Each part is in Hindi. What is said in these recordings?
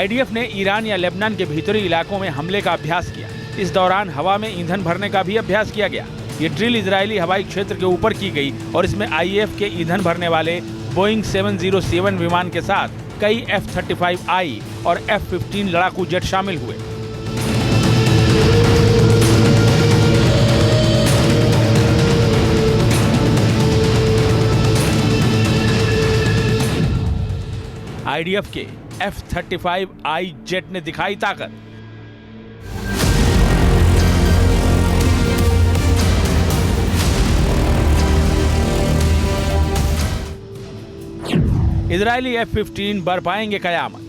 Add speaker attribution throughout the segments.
Speaker 1: आईडीएफ ने ईरान या लेबनान के भीतरी इलाकों में हमले का अभ्यास किया। इस दौरान हवा में ईंधन भरने का भी अभ्यास किया गया। ये ड्रिल इजरायली हवाई क्षेत्र के ऊपर की गई और इसमें आईएफ के ईंधन भरने वाले बोइंग 707 विमान के साथ कई F-35I और F-15 लड़ाकू जेट शामिल हुए। आईडीएफ के F-35I जेट ने दिखाई ताकत। इजरायली F-15 बर पाएंगे कयामत।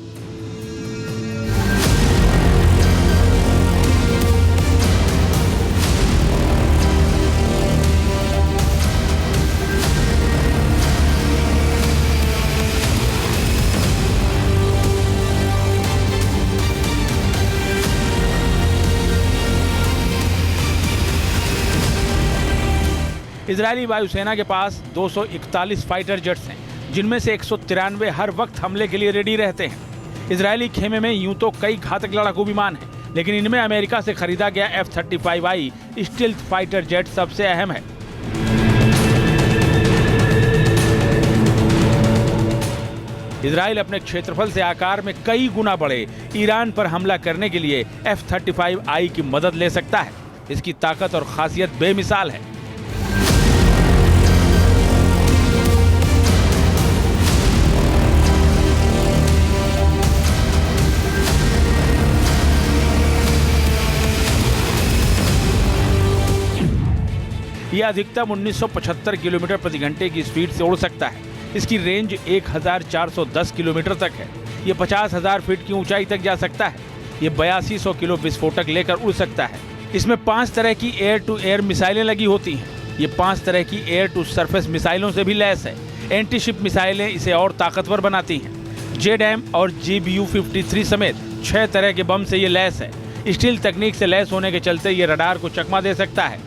Speaker 1: इजरायली वायुसेना के पास 241 फाइटर जेट्स हैं, जिनमें से 193 हर वक्त हमले के लिए रेडी रहते हैं। इजरायली खेमे में यूं तो कई घातक लड़ाकू विमान हैं, लेकिन इनमें अमेरिका से खरीदा गया F-35I स्टील्थ फाइटर जेट सबसे अहम है। इजराइल अपने क्षेत्रफल से आकार में कई गुना बड़े ईरान पर हमला करने के लिए F-35I की मदद ले सकता है। इसकी ताकत और खासियत बेमिसाल है। यह अधिकतम 1975 किलोमीटर प्रति घंटे की स्पीड से उड़ सकता है। इसकी रेंज 1410 किलोमीटर तक है। ये 50,000 फीट की ऊंचाई तक जा सकता है। ये 8200 किलो विस्फोटक लेकर उड़ सकता है। इसमें 5 तरह की एयर टू एयर मिसाइलें लगी होती हैं। ये 5 तरह की एयर टू सरफेस मिसाइलों से भी लैस है। एंटी शिप मिसाइलें इसे और ताकतवर बनाती हैं। जेडएम और GBU-53 समेत 6 तरह के बम से ये लैस है। स्टील तकनीक से लैस होने के चलते ये रडार को चकमा दे सकता है।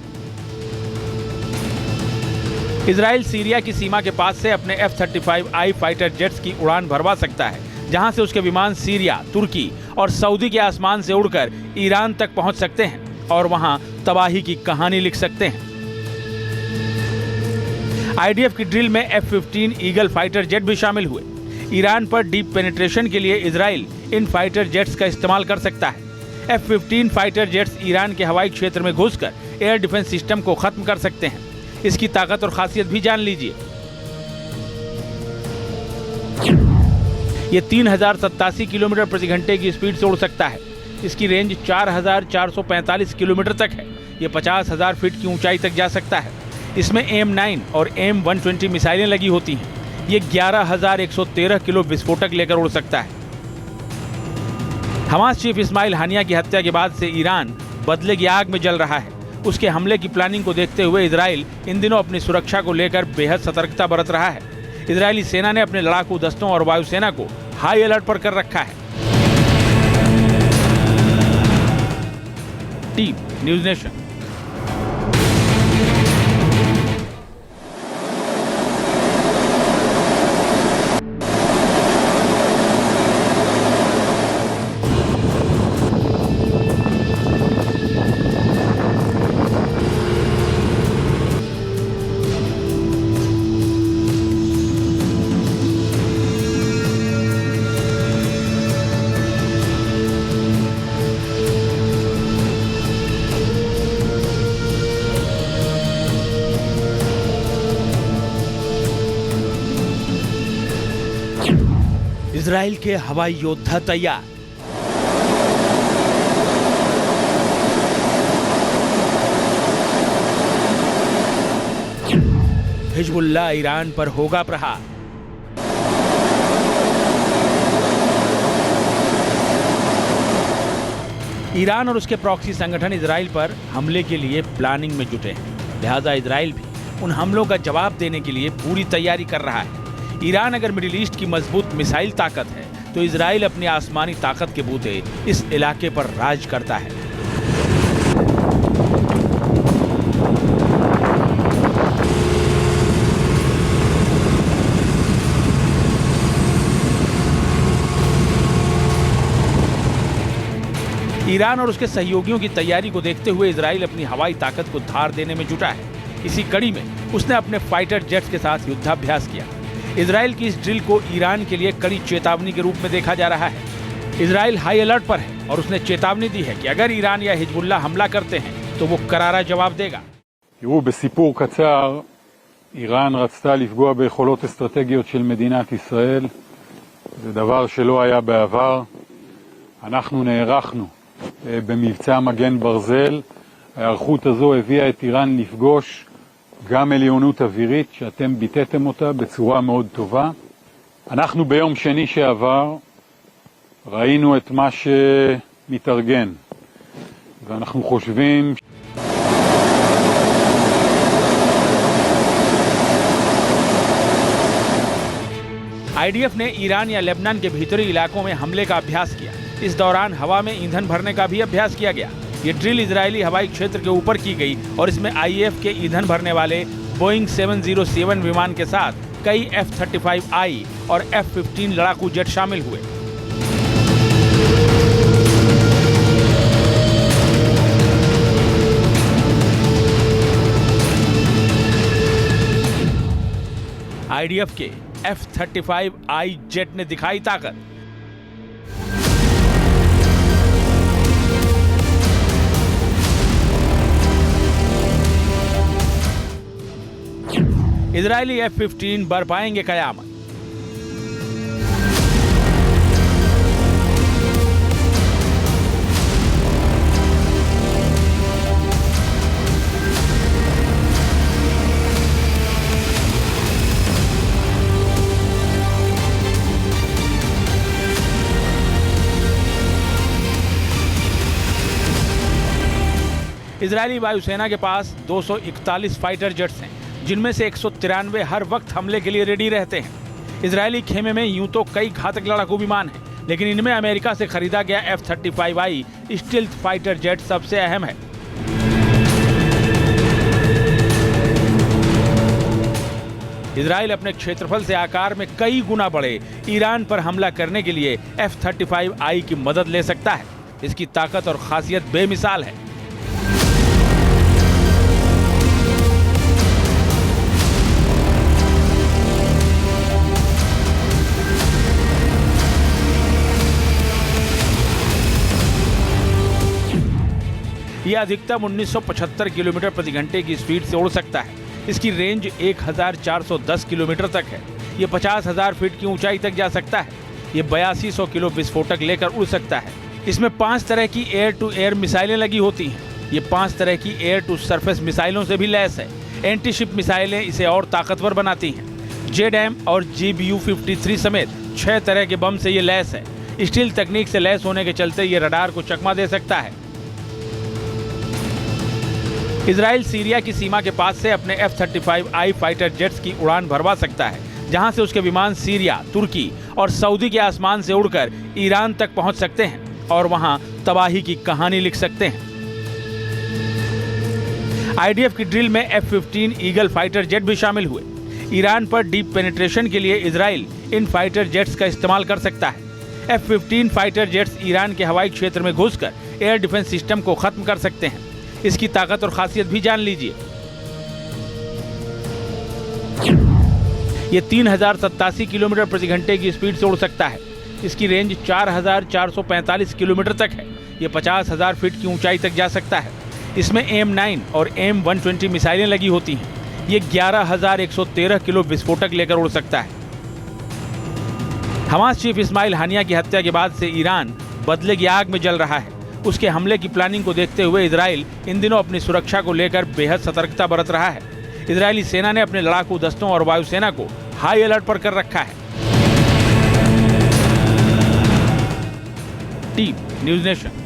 Speaker 1: इजराइल सीरिया की सीमा के पास से अपने F-35I फाइटर जेट्स की उड़ान भरवा सकता है, जहां से उसके विमान सीरिया, तुर्की और सऊदी के आसमान से उड़कर ईरान तक पहुंच सकते हैं और वहां तबाही की कहानी लिख सकते हैं। आईडीएफ की ड्रिल में F-15 ईगल फाइटर जेट भी शामिल हुए। ईरान पर डीप पेनिट्रेशन के लिए इजराइल इन फाइटर जेट्स का इस्तेमाल कर सकता है। F-15 फाइटर जेट्स ईरान के हवाई क्षेत्र में घुसकर एयर डिफेंस सिस्टम को खत्म कर सकते हैं। इसकी ताकत और खासियत भी जान लीजिए। ये 3087 किलोमीटर प्रति घंटे की स्पीड से उड़ सकता है। इसकी रेंज 4445 किलोमीटर तक है। ये 50,000 फीट की ऊंचाई तक जा सकता है। इसमें M9 और M120 मिसाइलें लगी होती हैं। ये 11,113 किलो विस्फोटक लेकर उड़ सकता है। हमास चीफ इस्माइल हानिया की हत्या के बाद से ईरान बदले की आग में जल रहा है। उसके हमले की प्लानिंग को देखते हुए इजराइल इन दिनों अपनी सुरक्षा को लेकर बेहद सतर्कता बरत रहा है। इजरायली सेना ने अपने लड़ाकू दस्तों और वायुसेना को हाई अलर्ट पर कर रखा है। Team news nation. इजराइल के हवाई योद्धा तैयार। हिजबुल्लाह ईरान पर होगा प्रहार। ईरान और उसके प्रॉक्सी संगठन इजराइल पर हमले के लिए प्लानिंग में जुटे हैं। लिहाजा इजराइल भी उन हमलों का जवाब देने के लिए पूरी तैयारी कर रहा है। ईरान अगर मिडिल ईस्ट की मजबूत मिसाइल ताकत है, तो इजराइल अपनी आसमानी ताकत के बूते इस इलाके पर राज करता है। ईरान और उसके सहयोगियों की तैयारी को देखते हुए इजराइल अपनी हवाई ताकत को धार देने में जुटा है। इसी कड़ी में उसने अपने फाइटर जेट्स के साथ युद्धाभ्यास किया। इजराइल की इस ड्रिल को ईरान के लिए कड़ी चेतावनी के रूप में देखा जा रहा है। इजराइल हाई अलर्ट पर है और उसने चेतावनी दी है कि अगर ईरान या हिजबुल्ला हमला करते हैं तो वो करारा जवाब देगा।
Speaker 2: תראו, בסיפור קצר, איראן רצתה לפגוע ביכולות אסטרטגיות של מדינת ישראל. זה דבר שלא היה בעבר. אנחנו נערכנו במבצע מגן ברזל. ההיערכות הזו הביאה את איראן לפגוש גם עליונות אווירית, שאתם ביטאתם אותה בצורה מאוד טובה. אנחנו ביום שני שעבר ראינו את מה שמתארגן, ואנחנו חושבים
Speaker 1: आईडीएफ ने ईरान या लेबनान के भीतरी इलाकों में हमले का अभ्यास किया। इस दौरान हवा में ईंधन भरने का भी अभ्यास किया गया। ये ड्रिल इजरायली हवाई क्षेत्र के ऊपर की गई और इसमें आईएएफ के ईंधन भरने वाले बोइंग 707 विमान के साथ कई F-35I और F-15 लड़ाकू जेट शामिल हुए। आईडीएफ के F-35I जेट ने दिखाई ताकत। इजरायली F-15 बर पाएंगे कयामत। इजरायली वायुसेना के पास 241 फाइटर जेट्स हैं, जिनमें से 193 हर वक्त हमले के लिए रेडी रहते हैं। इजरायली खेमे में यूं तो कई घातक लड़ाकू विमान हैं, लेकिन इनमें अमेरिका से खरीदा गया F-35I स्टील्थ फाइटर जेट सबसे अहम है। इजराइल अपने क्षेत्रफल से आकार में कई गुना बड़े ईरान पर हमला करने के लिए F-35I की मदद ले सकता है। इसकी ताकत और खासियत बेमिसाल है। यह अधिकतम 1975 किलोमीटर प्रति घंटे की स्पीड से उड़ सकता है। इसकी रेंज 1410 किलोमीटर तक है। ये 50,000 फीट की ऊंचाई तक जा सकता है। ये 8200 किलो विस्फोटक लेकर उड़ सकता है। इसमें 5 तरह की एयर टू एयर मिसाइलें लगी होती हैं। ये 5 तरह की एयर टू सरफेस मिसाइलों से भी लैस है। एंटी शिप मिसाइलें इसे और ताकतवर बनाती हैं। जेडएम और GBU-53 समेत 6 तरह के बम से ये लैस है। स्टील तकनीक से लैस होने के चलते ये रडार को चकमा दे सकता है। इजराइल सीरिया की सीमा के पास से अपने F-35I फाइटर जेट्स की उड़ान भरवा सकता है, जहां से उसके विमान सीरिया, तुर्की और सऊदी के आसमान से उड़कर ईरान तक पहुंच सकते हैं और वहां तबाही की कहानी लिख सकते हैं। आईडीएफ की ड्रिल में F-15 ईगल फाइटर जेट भी शामिल हुए। ईरान पर डीप पेनिट्रेशन के लिए इजराइल इन फाइटर जेट्स का इस्तेमाल कर सकता है। F-15 फाइटर जेट्स ईरान के हवाई क्षेत्र में घुसकर एयर डिफेंस सिस्टम को खत्म कर सकते हैं। इसकी ताकत और खासियत भी जान लीजिए। ये 3087 किलोमीटर प्रति घंटे की स्पीड से उड़ सकता है। इसकी रेंज 4445 किलोमीटर तक है। ये 50,000 फीट की ऊंचाई तक जा सकता है। इसमें M9 और M120 मिसाइलें लगी होती हैं। ये 11,113 किलो विस्फोटक लेकर उड़ सकता है। हमास चीफ इस्माइल हानिया की हत्या के बाद से ईरान बदले की आग में जल रहा है। उसके हमले की प्लानिंग को देखते हुए इजराइल इन दिनों अपनी सुरक्षा को लेकर बेहद सतर्कता बरत रहा है। इजरायली सेना ने अपने लड़ाकू दस्तों और वायुसेना को हाई अलर्ट पर कर रखा है। Team news nation.